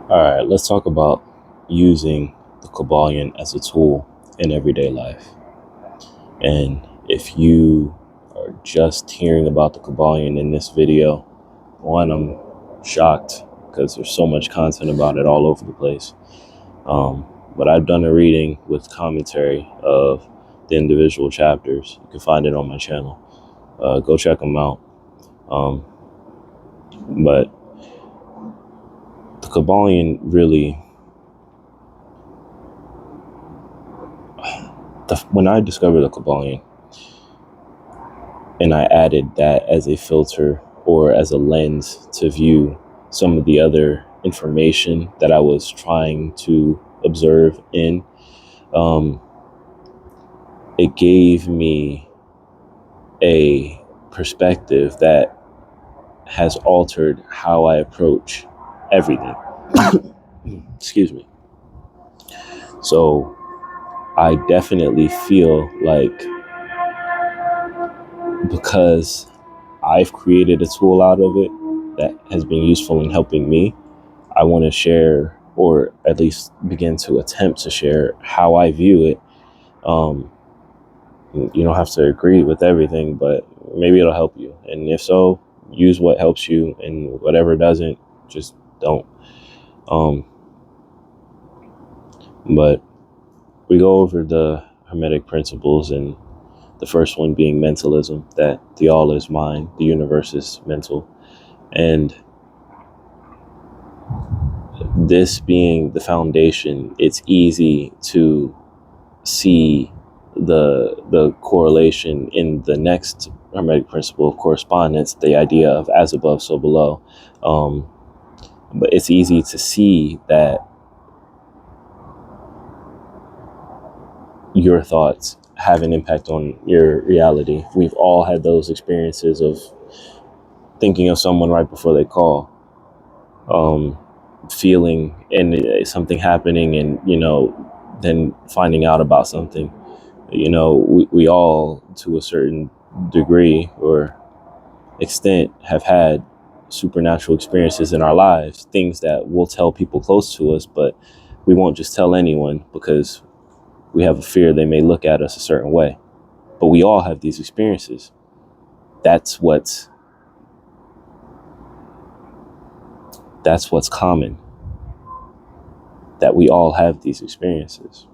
All right, let's talk about using the Kabbalion as a tool in everyday life. And if you are just hearing about the Kabbalion in this video, one, I'm shocked because there's so much content about it all over the place. But I've done a reading with commentary of the individual chapters. You can find it on my channel. Go check them out. But the Kabbalion really, when I discovered the Kabbalion and I added that as a filter or as a lens to view some of the other information that I was trying to observe in, it gave me a perspective that has altered how I approach everything. Excuse me. So I definitely feel like because I've created a tool out of it that has been useful in helping me, I want to share, or at least begin to attempt to share, how I view it. You don't have to agree with everything, but maybe it'll help you. And if so, use what helps you, and whatever doesn't, just don't. But we go over the Hermetic principles, and the first one being mentalism, that the all is mind, the universe is mental. And this being the foundation, it's easy to see the correlation in the next Hermetic principle of correspondence, the idea of as above, so below. But it's easy to see that your thoughts have an impact on your reality. We've all had those experiences of thinking of someone right before they call, feeling and something happening, and then finding out about something. We all, to a certain degree or extent, have had supernatural experiences in our lives, things that we'll tell people close to us, but we won't just tell anyone because we have a fear they may look at us a certain way. But we all have these experiences. That's what's common, that we all have these experiences.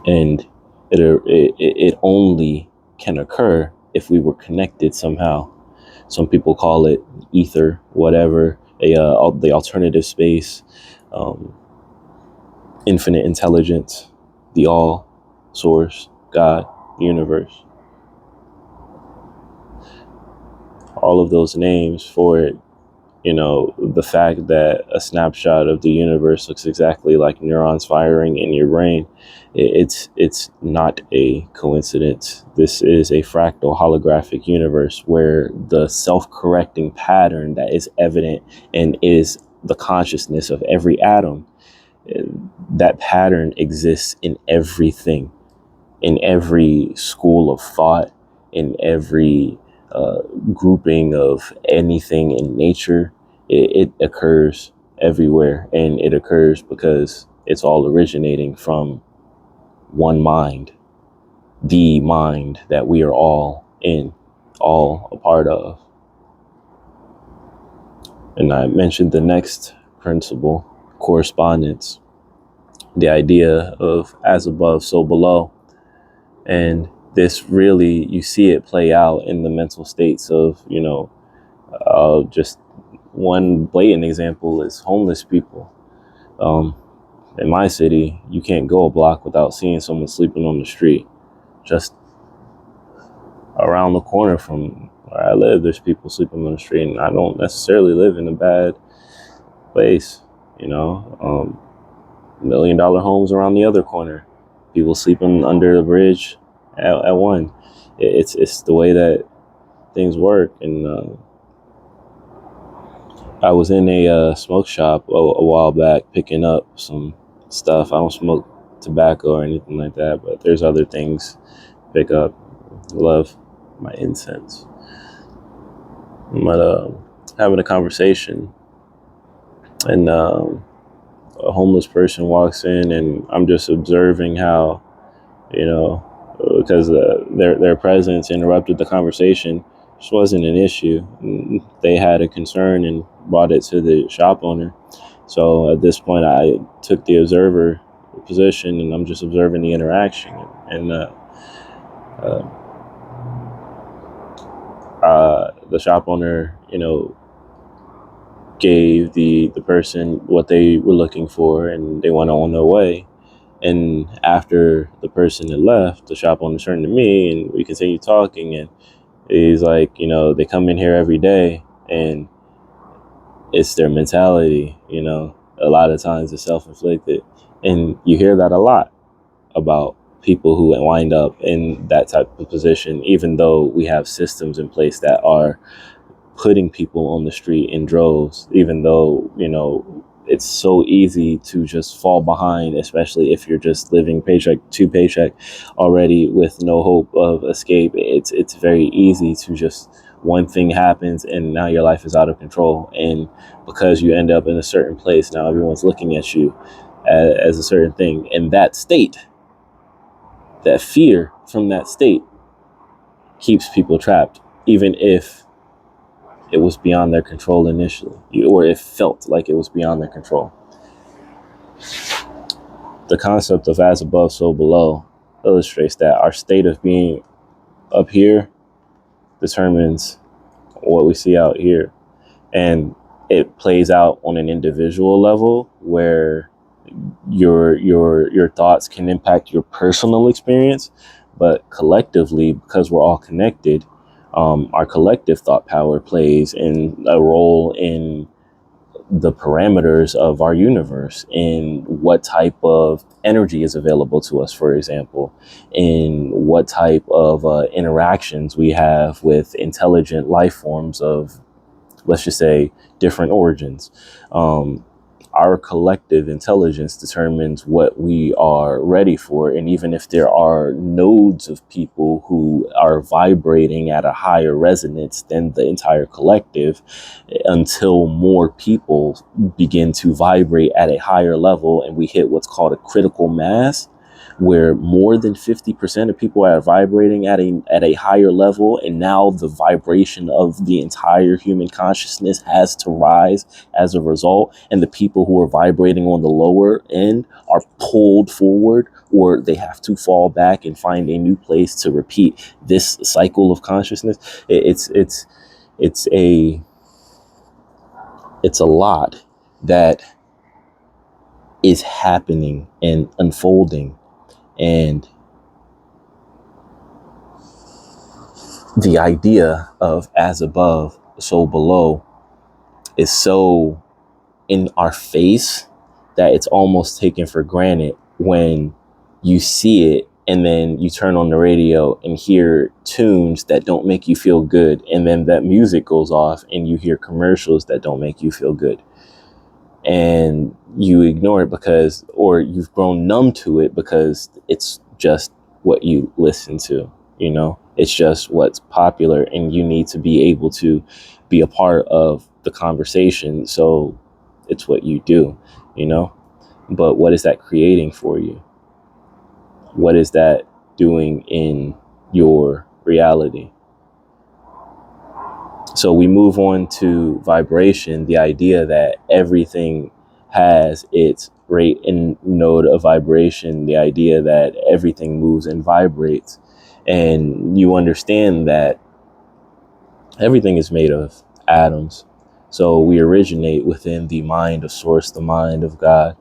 And it only can occur if we were connected somehow. Some people call it ether, whatever, the alternative space, infinite intelligence, the all, source, God, universe. All of those names for it. The fact that a snapshot of the universe looks exactly like neurons firing in your brain, it's not a coincidence. This is a fractal holographic universe where the self-correcting pattern that is evident and is the consciousness of every atom, that pattern exists in everything, in every school of thought, in every grouping of anything in nature. It occurs everywhere, and it occurs because it's all originating from one mind, the mind that we are all in, all a part of. And I mentioned the next principle, correspondence, the idea of as above, so below. And this really, you see it play out in the mental states of, just one blatant example is homeless people. In my city, you can't go a block without seeing someone sleeping on the street. Just around the corner from where I live, there's people sleeping on the street, and I don't necessarily live in a bad place. $1 million homes around the other corner, people sleeping under the bridge at one. It's the way that things work. And I was in a smoke shop a while back picking up some stuff. I don't smoke tobacco or anything like that, but there's other things to pick up. Love my incense. But having a conversation, and a homeless person walks in, and I'm just observing how, you know, because their presence interrupted the conversation. This wasn't an issue. They had a concern and brought it to the shop owner. So at this point, I took the observer position, and I'm just observing the interaction. And uh, the shop owner, gave the person what they were looking for, and they went on their way. And after the person had left, the shop owner turned to me, and we continued talking. And he's like, they come in here every day, and it's their mentality. A lot of times it's self-inflicted, and you hear that a lot about people who wind up in that type of position, even though we have systems in place that are putting people on the street in droves, even though, it's so easy to just fall behind, especially if you're just living paycheck to paycheck already with no hope of escape. It's very easy to just, one thing happens and now your life is out of control. And because you end up in a certain place, now everyone's looking at you as a certain thing. And that state, that fear from that state, keeps people trapped, even if it was beyond their control initially, or it felt like it was beyond their control. The concept of as above, so below illustrates that our state of being up here determines what we see out here. And it plays out on an individual level where your thoughts can impact your personal experience, but collectively, because we're all connected, our collective thought power plays in a role in the parameters of our universe, in what type of energy is available to us, for example, in what type of interactions we have with intelligent life forms of, let's just say, different origins. Our collective intelligence determines what we are ready for. And even if there are nodes of people who are vibrating at a higher resonance than the entire collective, until more people begin to vibrate at a higher level and we hit what's called a critical mass, where more than 50% of people are vibrating at a higher level, and now the vibration of the entire human consciousness has to rise as a result, and the people who are vibrating on the lower end are pulled forward, or they have to fall back and find a new place to repeat this cycle of consciousness. It's a lot that is happening and unfolding. And the idea of as above, so below is so in our face that it's almost taken for granted when you see it, and then you turn on the radio and hear tunes that don't make you feel good. And then that music goes off and you hear commercials that don't make you feel good. And you ignore it or you've grown numb to it because it's just what you listen to, it's just what's popular, and you need to be able to be a part of the conversation. So it's what you do, but what is that creating for you? What is that doing in your reality? So we move on to vibration, the idea that everything has its rate and node of vibration, the idea that everything moves and vibrates. And you understand that everything is made of atoms. So we originate within the mind of Source, the mind of God.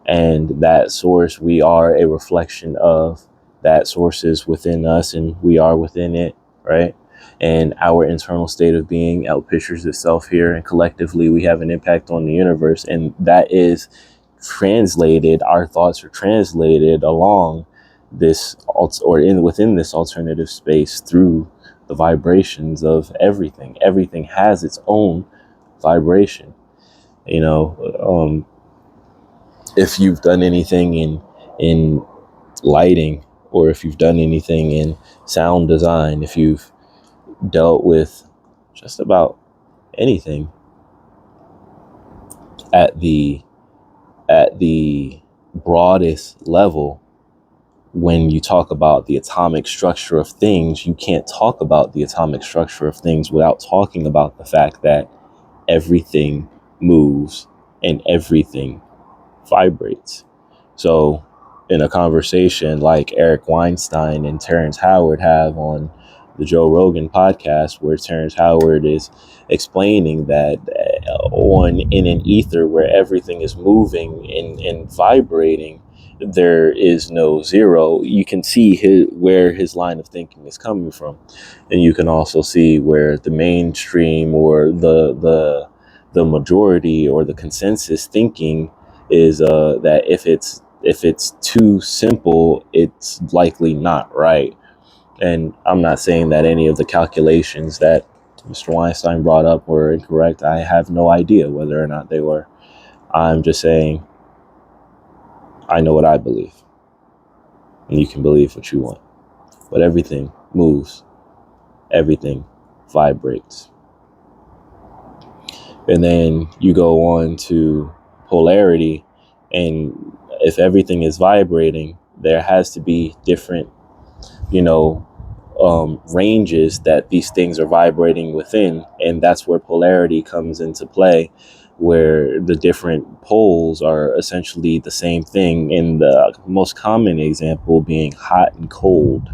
And that Source, we are a reflection of that Source is within us, and we are within it, right? And our internal state of being outpictures itself here, and collectively we have an impact on the universe. And that is translated, our thoughts are translated along this within this alternative space through the vibrations of everything. Everything has its own vibration. If you've done anything in lighting, or if you've done anything in sound design, if you've dealt with just about anything, at the broadest level, when you talk about the atomic structure of things, you can't talk about the atomic structure of things without talking about the fact that everything moves and everything vibrates. So in a conversation like Eric Weinstein and Terrence Howard have on the Joe Rogan podcast, where Terrence Howard is explaining that in an ether where everything is moving and vibrating, there is no zero. You can see where his line of thinking is coming from, and you can also see where the mainstream or the majority or the consensus thinking is that if it's too simple, it's likely not right. And I'm not saying that any of the calculations that Mr. Weinstein brought up were incorrect. I have no idea whether or not they were. I'm just saying I know what I believe, and you can believe what you want. But everything moves, everything vibrates. And then you go on to polarity, and if everything is vibrating, there has to be different, ranges that these things are vibrating within. And that's where polarity comes into play, where the different poles are essentially the same thing. And the most common example being hot and cold.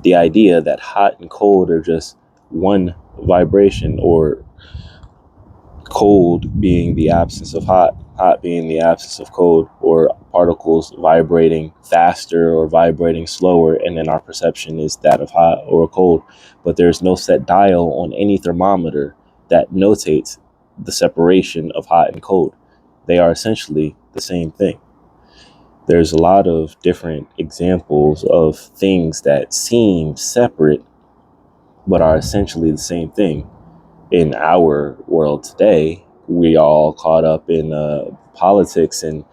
The idea that hot and cold are just one vibration, or cold being the absence of hot, hot being the absence of cold, or particles vibrating faster or vibrating slower, and then our perception is that of hot or cold. But there's no set dial on any thermometer that notates the separation of hot and cold. They are essentially the same thing. There's a lot of different examples of things that seem separate but are essentially the same thing. In our world today, we all caught up in politics, and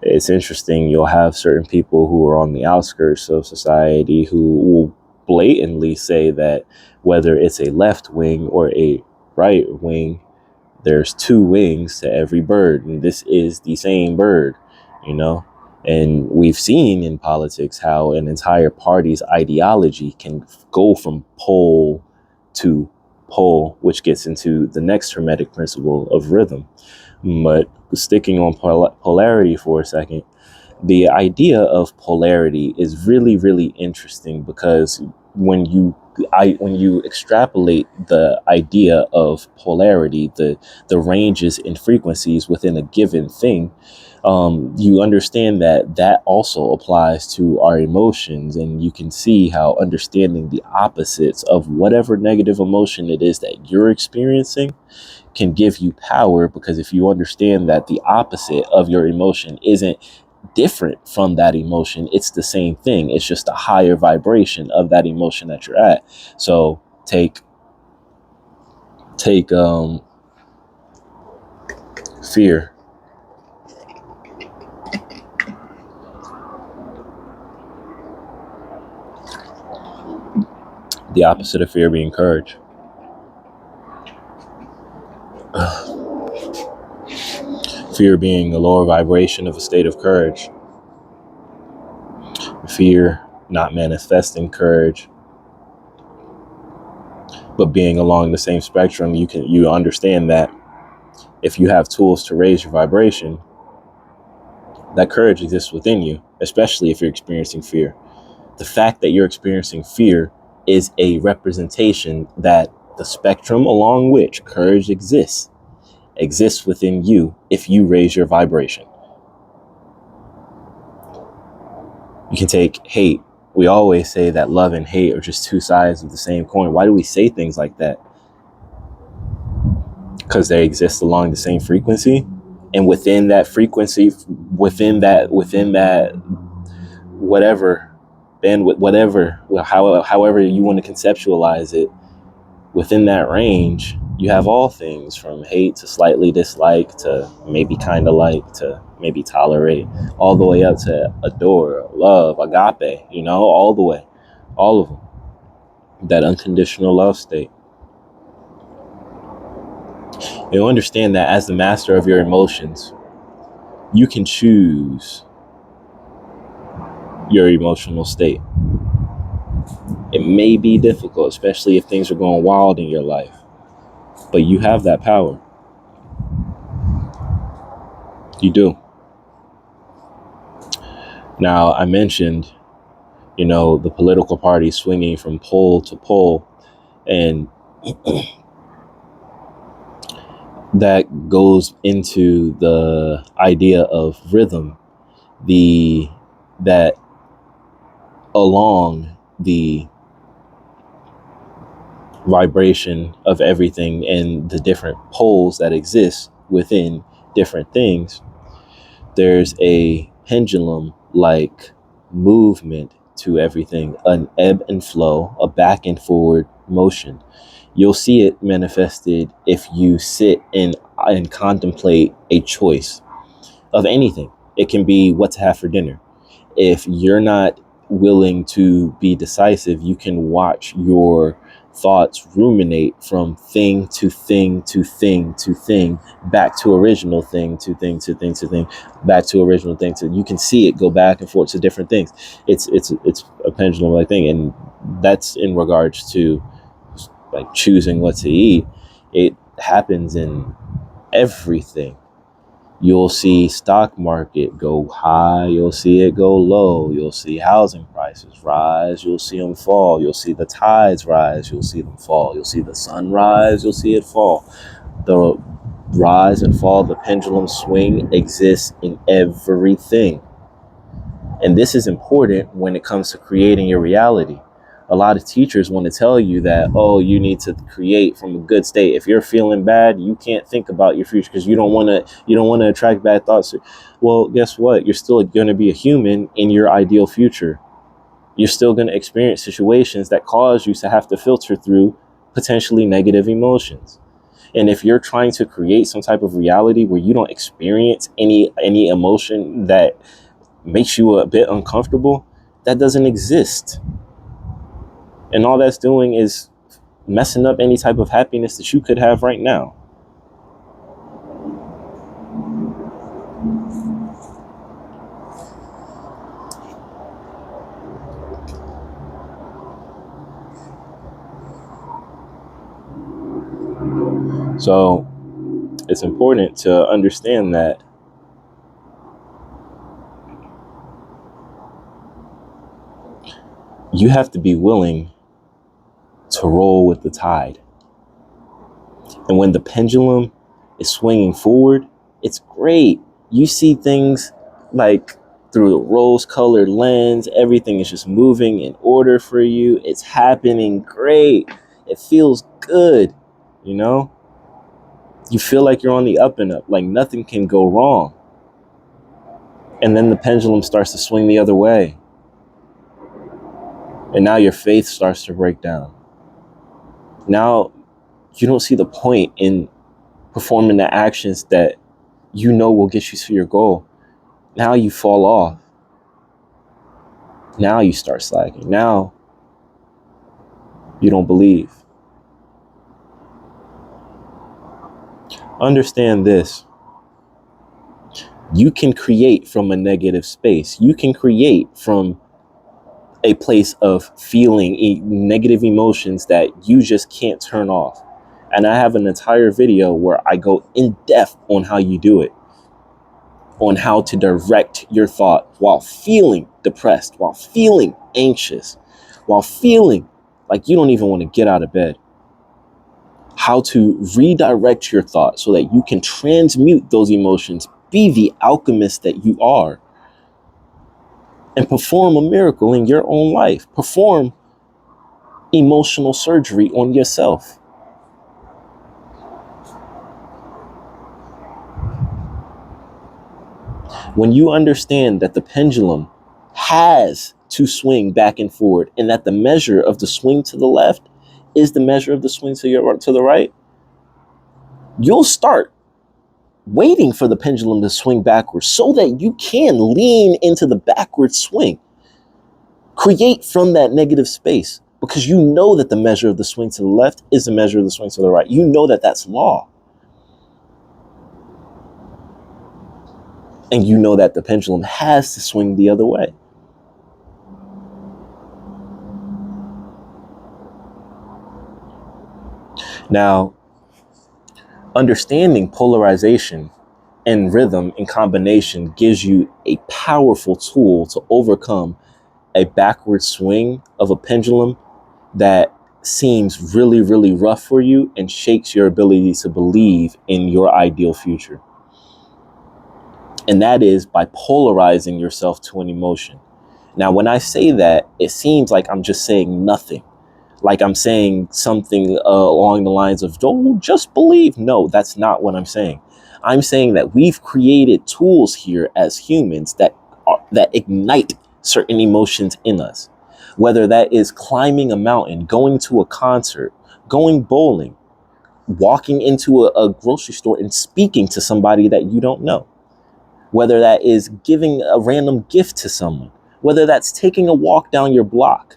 it's interesting. You'll have certain people who are on the outskirts of society who will blatantly say that whether it's a left wing or a right wing, there's two wings to every bird, and this is the same bird, you know? And we've seen in politics how an entire party's ideology can go from pole to pole, which gets into the next Hermetic principle of rhythm. But sticking on polarity for a second, the idea of polarity is really, really interesting, because when you extrapolate the idea of polarity, the ranges and frequencies within a given thing, you understand that that also applies to our emotions. And you can see how understanding the opposites of whatever negative emotion it is that you're experiencing can give you power, because if you understand that the opposite of your emotion isn't different from that emotion, it's the same thing. It's just a higher vibration of that emotion that you're at. So take fear. The opposite of fear being courage. Fear being a lower vibration of a state of courage. Fear not manifesting courage, but being along the same spectrum. You understand that if you have tools to raise your vibration, that courage exists within you, especially if you're experiencing fear. The fact that you're experiencing fear is a representation that the spectrum along which courage exists within you if you raise your vibration. You can take hate. We always say that love and hate are just two sides of the same coin. Why do we say things like that? Because they exist along the same frequency. And within that frequency, within that whatever bandwidth, whatever, however you want to conceptualize it, within that range, you have all things from hate to slightly dislike to maybe kind of like to maybe tolerate, all the way up to adore, love, agape, all the way, all of them. That unconditional love state. You'll understand that as the master of your emotions, you can choose your emotional state. It may be difficult, especially if things are going wild in your life, but you have that power. You do. Now, I mentioned, the political party swinging from pole to pole, and that goes into the idea of rhythm, that along the vibration of everything and the different poles that exist within different things, there's a pendulum like movement to everything, an ebb and flow, a back and forward motion. You'll see it manifested if you sit and contemplate a choice of anything. It can be what to have for dinner. If you're not willing to be decisive, you can watch your thoughts ruminate from thing to thing to thing to thing, back to original thing to thing to thing to thing, back to original thing to. You can see it go back and forth to different things. It's a pendulum like thing, and that's in regards to like choosing what to eat. It happens in everything. You'll see stock market go high, you'll see it go low, you'll see housing prices rise, you'll see them fall, you'll see the tides rise, you'll see them fall, you'll see the sun rise, you'll see it fall. The rise and fall, the pendulum swing exists in everything. And this is important when it comes to creating your reality. A lot of teachers want to tell you that, oh, you need to create from a good state. If you're feeling bad, you can't think about your future because you don't want to attract bad thoughts. Well, guess what? You're still going to be a human in your ideal future. You're still going to experience situations that cause you to have to filter through potentially negative emotions. And if you're trying to create some type of reality where you don't experience any emotion that makes you a bit uncomfortable, that doesn't exist. And all that's doing is messing up any type of happiness that you could have right now. So it's important to understand that you have to be willing to roll with the tide. And when the pendulum is swinging forward, it's great. You see things like through a rose-colored lens. Everything is just moving in order for you. It's happening great. It feels good, you know? You feel like you're on the up and up, like nothing can go wrong. And then the pendulum starts to swing the other way. And now your faith starts to break down. Now you don't see the point in performing the actions that you know will get you to your goal. Now you fall off. Now you start slacking. Now you don't believe. Understand this. You can create from a negative space. You can create from a place of feeling negative emotions that you just can't turn off. And I have an entire video where I go in depth on how you do it, on how to direct your thought while feeling depressed, while feeling anxious, while feeling like you don't even want to get out of bed. How to redirect your thought so that you can transmute those emotions, be the alchemist that you are, and perform a miracle in your own life. Perform emotional surgery on yourself. When you understand that the pendulum has to swing back and forward, and that the measure of the swing to the left is the measure of the swing to the right, you'll start waiting for the pendulum to swing backwards so that you can lean into the backward swing. Create from that negative space, because you know that the measure of the swing to the left is the measure of the swing to the right. You know that that's law. And you know that the pendulum has to swing the other way. Now, understanding polarization and rhythm in combination gives you a powerful tool to overcome a backward swing of a pendulum that seems really, really rough for you and shakes your ability to believe in your ideal future. And that is by polarizing yourself to an emotion. Now, when I say that, it seems like I'm just saying nothing. Like I'm saying something along the lines of, don't just believe. No, that's not what I'm saying. I'm saying that we've created tools here as humans that ignite certain emotions in us, whether that is climbing a mountain, going to a concert, going bowling, walking into a grocery store and speaking to somebody that you don't know, whether that is giving a random gift to someone, whether that's taking a walk down your block,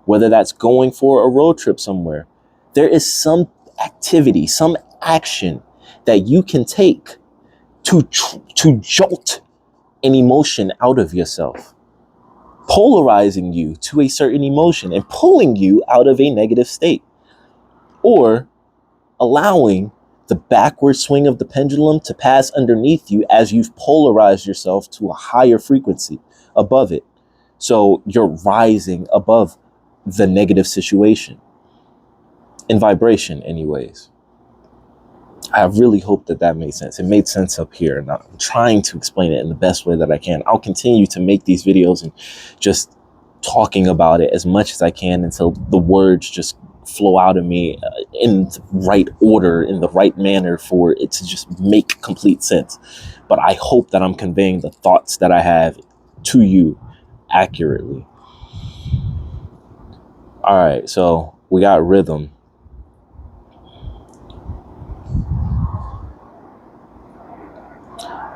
whether that's going for a road trip somewhere. There is some activity, some action that you can take to jolt an emotion out of yourself, polarizing you to a certain emotion and pulling you out of a negative state, or allowing the backward swing of the pendulum to pass underneath you as you've polarized yourself to a higher frequency above it. So you're rising above the negative situation in vibration anyways. I really hope that made sense. It made sense up here, and I'm trying to explain it in the best way that I can. I'll continue to make these videos and just talking about it as much as I can until the words just flow out of me in the right order, in the right manner for it to just make complete sense. But I hope that I'm conveying the thoughts that I have to you accurately. All right, so we got rhythm.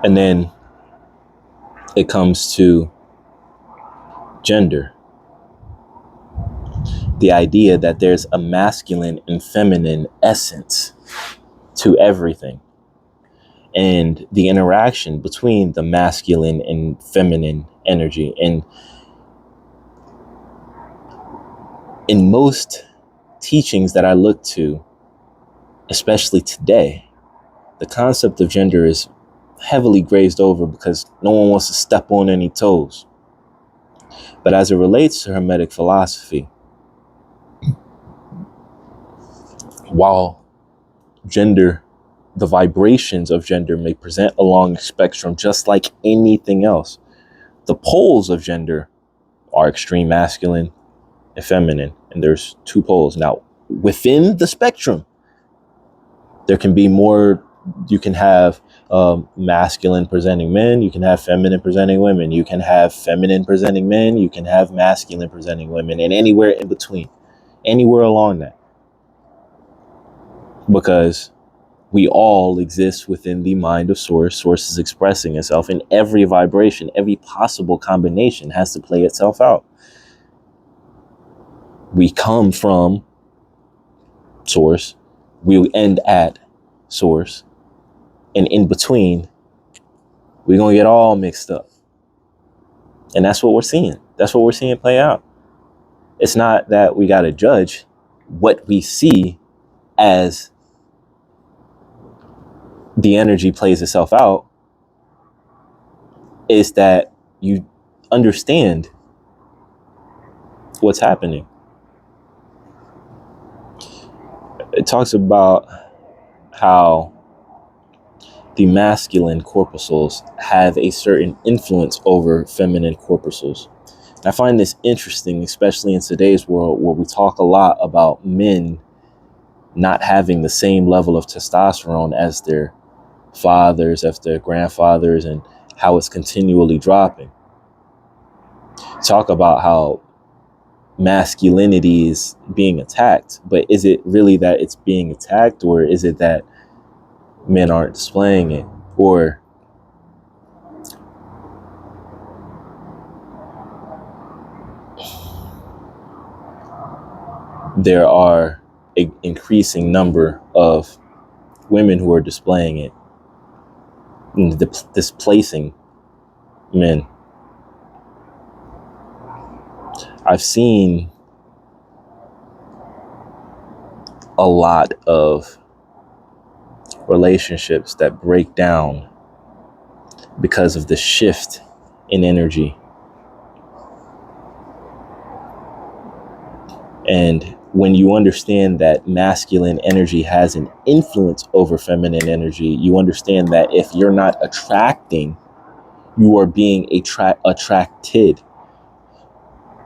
And then it comes to gender. The idea that there's a masculine and feminine essence to everything. And the interaction between the masculine and feminine energy. And in most teachings that I look to, especially today, the concept of gender is heavily grazed over because no one wants to step on any toes. But as it relates to Hermetic philosophy, while gender, the vibrations of gender may present along a spectrum just like anything else, the poles of gender are extreme masculine and feminine, and there's two poles. Now, within the spectrum, there can be more. You can have masculine presenting men, you can have feminine presenting women, you can have feminine presenting men, you can have masculine presenting women, and anywhere in between, anywhere along that. Because we all exist within the mind of Source. Source is expressing itself, and every vibration, every possible combination has to play itself out. We come from Source, we end at Source, and in between, we're going to get all mixed up. And that's what we're seeing. That's what we're seeing play out. It's not that we got to judge what we see as the energy plays itself out. Is that you understand what's happening. It talks about how the masculine corpuscles have a certain influence over feminine corpuscles. I find this interesting, especially in today's world where we talk a lot about men not having the same level of testosterone as their fathers, as their grandfathers, and how it's continually dropping. Talk about how masculinity is being attacked, but is it really that it's being attacked, or is it that men aren't displaying it, or there are an increasing number of women who are displaying it? and displacing men. I've seen a lot of relationships that break down because of the shift in energy. And when you understand that masculine energy has an influence over feminine energy, you understand that if you're not attracting, you are being attracted.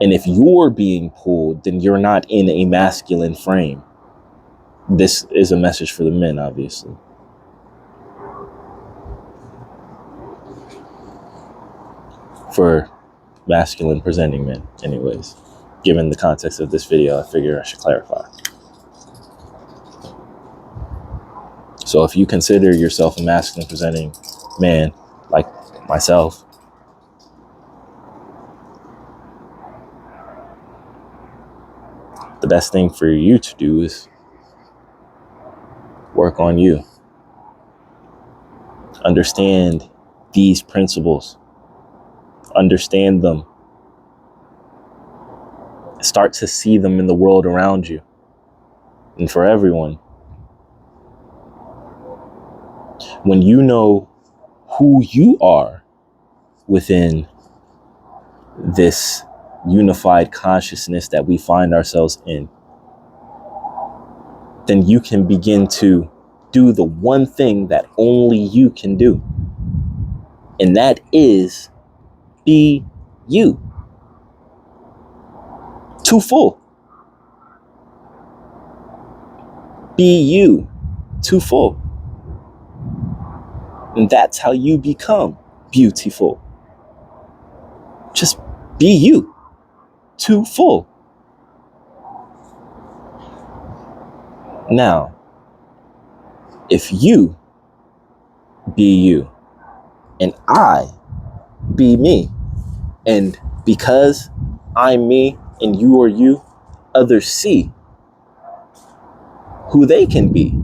And if you're being pulled, then you're not in a masculine frame. This is a message for the men, obviously. For masculine presenting men, anyways. Given the context of this video, I figure I should clarify. So if you consider yourself a masculine presenting man, like myself, the best thing for you to do is work on you. Understand these principles. Understand them. Start to see them in the world around you and for everyone. When you know who you are within this unified consciousness that we find ourselves in, then you can begin to do the one thing that only you can do. And that is be you. To full. Be you. To full. And that's how you become beautiful. Just be you. To full. Now, if you be you and I be me, and because I'm me and you are you, others see who they can be,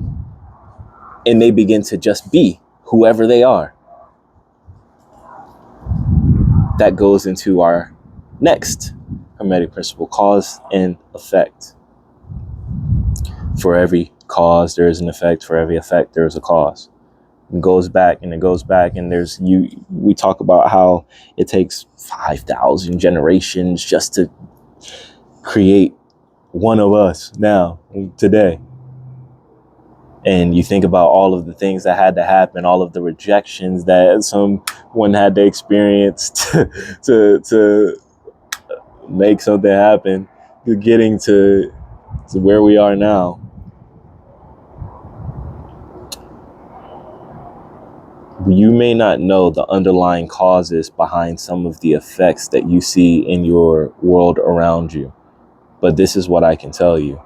and they begin to just be whoever they are. That goes into our next Hermetic principle, cause and effect. For every cause, there is an effect. For every effect, there is a cause. It goes back and it goes back, and we talk about how it takes 5,000 generations just to create one of us now, today. And you think about all of the things that had to happen, all of the rejections that someone had to experience to make something happen, getting to where we are now. You may not know the underlying causes behind some of the effects that you see in your world around you. But this is what I can tell you.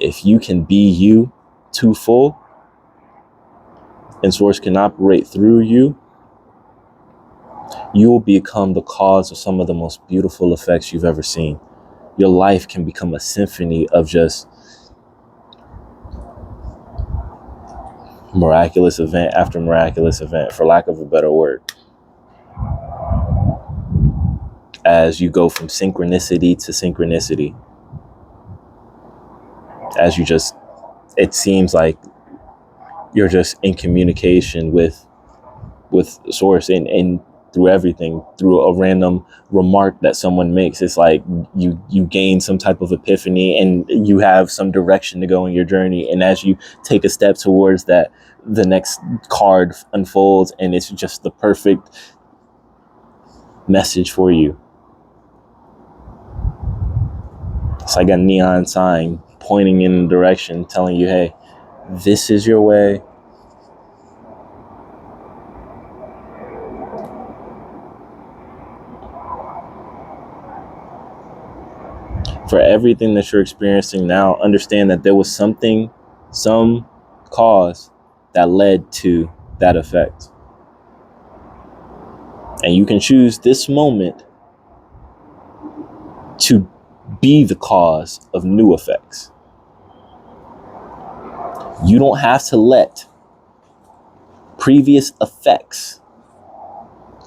If you can be you to full, and source can operate through you, you will become the cause of some of the most beautiful effects you've ever seen. Your life can become a symphony of just miraculous event after miraculous event, for lack of a better word. As you go from synchronicity to synchronicity, as it seems like you're just in communication with source, and through everything, through a random remark that someone makes, it's like you gain some type of epiphany, and you have some direction to go in your journey. And as you take a step towards that, the next card unfolds, and it's just the perfect message for you. It's like a neon sign pointing in a direction, telling you, hey, this is your way. For everything that you're experiencing now, understand that there was some cause that led to that effect. And you can choose this moment to be the cause of new effects. You don't have to let previous effects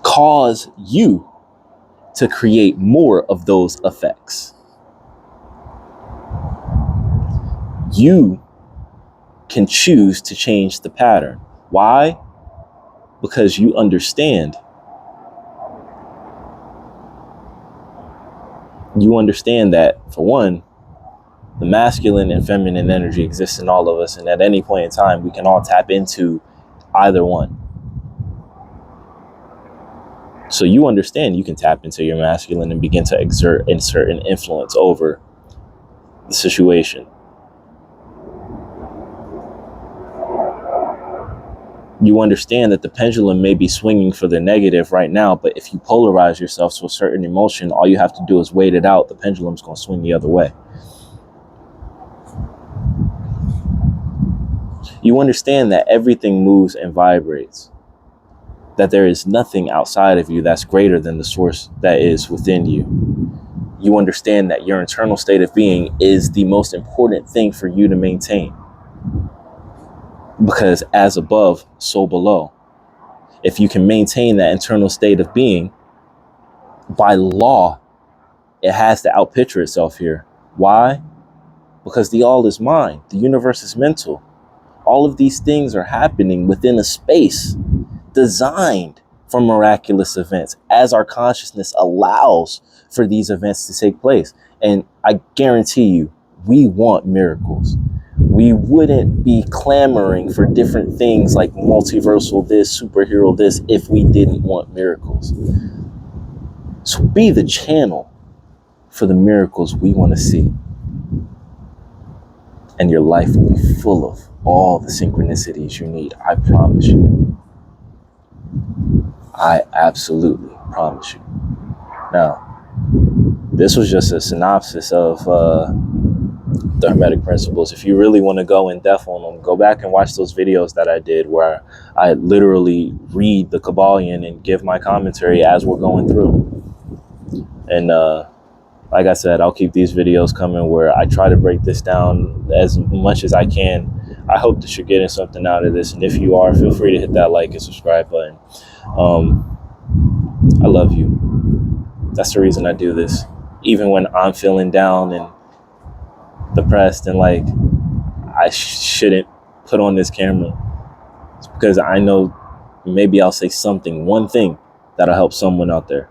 cause you to create more of those effects. You can choose to change the pattern. Why? Because you understand. You understand that, for one, the masculine and feminine energy exists in all of us, and at any point in time, we can all tap into either one. So you understand you can tap into your masculine and begin to exert an influence over the situation. You understand that the pendulum may be swinging for the negative right now, but if you polarize yourself to a certain emotion, all you have to do is wait it out. The pendulum's going to swing the other way. You understand that everything moves and vibrates, that there is nothing outside of you that's greater than the source that is within you. You understand that your internal state of being is the most important thing for you to maintain. Because as above, so below. If you can maintain that internal state of being, by law, it has to outpicture itself here. Why? Because the all is mind. The universe is mental. All of these things are happening within a space designed for miraculous events, as our consciousness allows for these events to take place. And I guarantee you, we want miracles. We wouldn't be clamoring for different things like multiversal this, superhero this, if we didn't want miracles. So be the channel for the miracles we want to see. And your life will be full of all the synchronicities you need. I promise you. I absolutely promise you. Now, this was just a synopsis of the Hermetic principles. If you really want to go in depth on them, go back and watch those videos that I did where I literally read the Kabbalion and give my commentary as we're going through. And like I said, I'll keep these videos coming where I try to break this down as much as I can. I hope that you're getting something out of this. And if you are, feel free to hit that like and subscribe button. I love you. That's the reason I do this. Even when I'm feeling down and depressed and like I shouldn't put on this camera, it's because I know maybe I'll say something, one thing that'll help someone out there.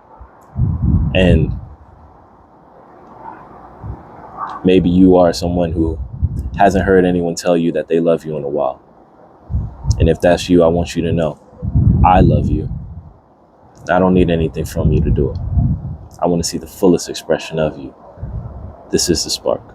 And maybe you are someone who hasn't heard anyone tell you that they love you in a while. And if that's you, I want you to know I love you. I don't need anything from you to do it. I want to see the fullest expression of you. This is the spark.